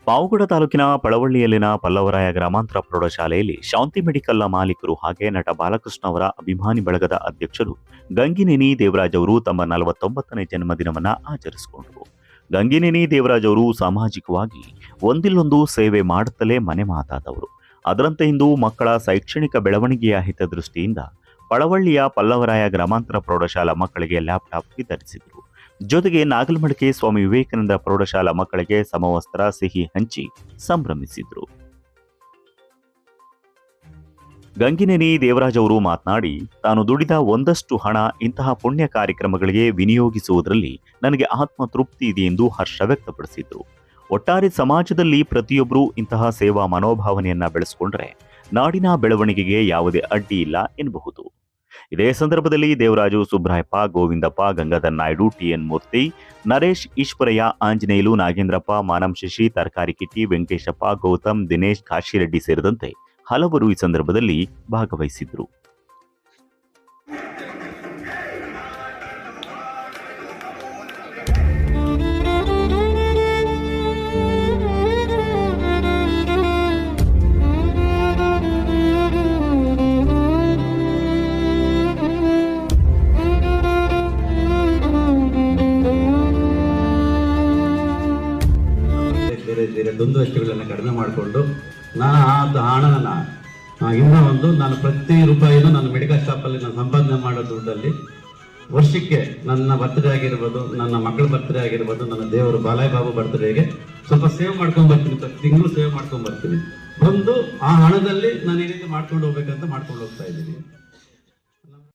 ಪಾವಗಡ ತಾಲೂಕಿನ ಪಳವಳ್ಳಿಯಲ್ಲಿನ ಪಲ್ಲವರಾಯ ಗ್ರಾಮಾಂತರ ಪ್ರೌಢಶಾಲೆಯಲ್ಲಿ ಶಾಂತಿ ಮೆಡಿಕಲ್ನ ಮಾಲೀಕರು ಹಾಗೆ ನಟ ಬಾಲಕೃಷ್ಣ ಅವರ ಅಭಿಮಾನಿ ಬಳಗದ ಅಧ್ಯಕ್ಷರು ಗಂಗಿನೇನಿ ದೇವರಾಜ್ ಅವರು ತಮ್ಮ 49ನೇ ಜನ್ಮದಿನವನ್ನ ಆಚರಿಸಿಕೊಂಡರು. ಗಂಗಿನೇನಿ ದೇವರಾಜ್ ಅವರು ಸಾಮಾಜಿಕವಾಗಿ ಒಂದಿಲ್ಲೊಂದು ಸೇವೆ ಮಾಡುತ್ತಲೇ ಮನೆ ಮಾತಾದವರು. ಅದರಂತೆ ಇಂದು ಮಕ್ಕಳ ಶೈಕ್ಷಣಿಕ ಬೆಳವಣಿಗೆಯ ಹಿತದೃಷ್ಟಿಯಿಂದ ಪಳವಳ್ಳಿಯ ಪಲ್ಲವರಾಯ ಗ್ರಾಮಾಂತರ ಪ್ರೌಢಶಾಲಾ ಮಕ್ಕಳಿಗೆ ಲ್ಯಾಪ್ಟಾಪ್ ವಿತರಿಸಿದರು. ಜೊತೆಗೆ ನಾಗಲಮಡಿಕೆ ಸ್ವಾಮಿ ವಿವೇಕಾನಂದ ಪ್ರೌಢಶಾಲಾ ಮಕ್ಕಳಿಗೆ ಸಮವಸ್ತ್ರ ಸಿಹಿ ಹಂಚಿ ಸಂಭ್ರಮಿಸಿದ್ರು. ಗಂಗಿನೇನಿ ದೇವರಾಜ್ ಅವರು ಮಾತನಾಡಿ, ತಾನು ದುಡಿದ ಒಂದಷ್ಟು ಹಣ ಇಂತಹ ಪುಣ್ಯ ಕಾರ್ಯಕ್ರಮಗಳಿಗೆ ವಿನಿಯೋಗಿಸುವುದರಲ್ಲಿ ನನಗೆ ಆತ್ಮತೃಪ್ತಿ ಇದೆ ಎಂದು ಹರ್ಷ ವ್ಯಕ್ತಪಡಿಸಿದ್ರು. ಒಟ್ಟಾರೆ ಸಮಾಜದಲ್ಲಿ ಪ್ರತಿಯೊಬ್ಬರೂ ಇಂತಹ ಸೇವಾ ಮನೋಭಾವನೆಯನ್ನ ಬೆಳೆಸಿಕೊಂಡ್ರೆ ನಾಡಿನ ಬೆಳವಣಿಗೆಗೆ ಯಾವುದೇ ಅಡ್ಡಿ ಇಲ್ಲ ಎನ್ನಬಹುದು. ಇದೇ ಸಂದರ್ಭದಲ್ಲಿ ದೇವರಾಜು, ಸುಬ್ರಾಯಪ್ಪ, ಗೋವಿಂದಪ್ಪ, ಗಂಗಾಧರ್ ನಾಯ್ಡು, ಟಿಎನ್ ಮೂರ್ತಿ, ನರೇಶ್, ಈಶ್ವರಯ್ಯ, ಆಂಜನೇಯಲು, ನಾಗೇಂದ್ರಪ್ಪ, ಮಾನಂ ಶಶಿ, ತರಕಾರಿ ಕಿಟ್ಟಿ, ವೆಂಕಟೇಶಪ್ಪ, ಗೌತಮ್, ದಿನೇಶ್, ಕಾಶಿರೆಡ್ಡಿ ಸೇರಿದಂತೆ ಹಲವರು ಈ ಸಂದರ್ಭದಲ್ಲಿ ಭಾಗವಹಿಸಿದ್ರು. ದ್ವಂದ್ವ ವೆಚ್ಚಗಳನ್ನು ಕಡಿಮೆ ಮಾಡಿಕೊಂಡು ನಾನು ಆ ಹಣನ ಇನ್ನೂ ನಾನು ಪ್ರತಿ ರೂಪಾಯಿನೂ ನನ್ನ ಮೆಡಿಕಲ್ ಶಾಪಲ್ಲಿ ನಾನು ಸಂಪಾದನೆ ಮಾಡೋ ದುಡ್ಡಲ್ಲಿ ವರ್ಷಕ್ಕೆ ನನ್ನ ಬರ್ತ್ಡೇ ಆಗಿರ್ಬೋದು, ನನ್ನ ಮಕ್ಕಳ ಬರ್ತ್ಡೇ ಆಗಿರ್ಬೋದು, ನನ್ನ ದೇವರು ಬಾಲಾಯ್ ಬಾಬು ಬರ್ತ್ಡೇಗೆ ಸ್ವಲ್ಪ ಸೇವ್ ಮಾಡ್ಕೊಂಡು ಬರ್ತೀನಿ. ಪ್ರತಿ ತಿಂಗಳು ಸೇವ್ ಮಾಡ್ಕೊಂಡು ಬರ್ತೀನಿ. ಬಂದು ಆ ಹಣದಲ್ಲಿ ನಾನು ಈ ರೀತಿ ಮಾಡ್ಕೊಂಡು ಹೋಗ್ಬೇಕಂತ ಮಾಡ್ಕೊಂಡು ಹೋಗ್ತಾ ಇದ್ದೀನಿ.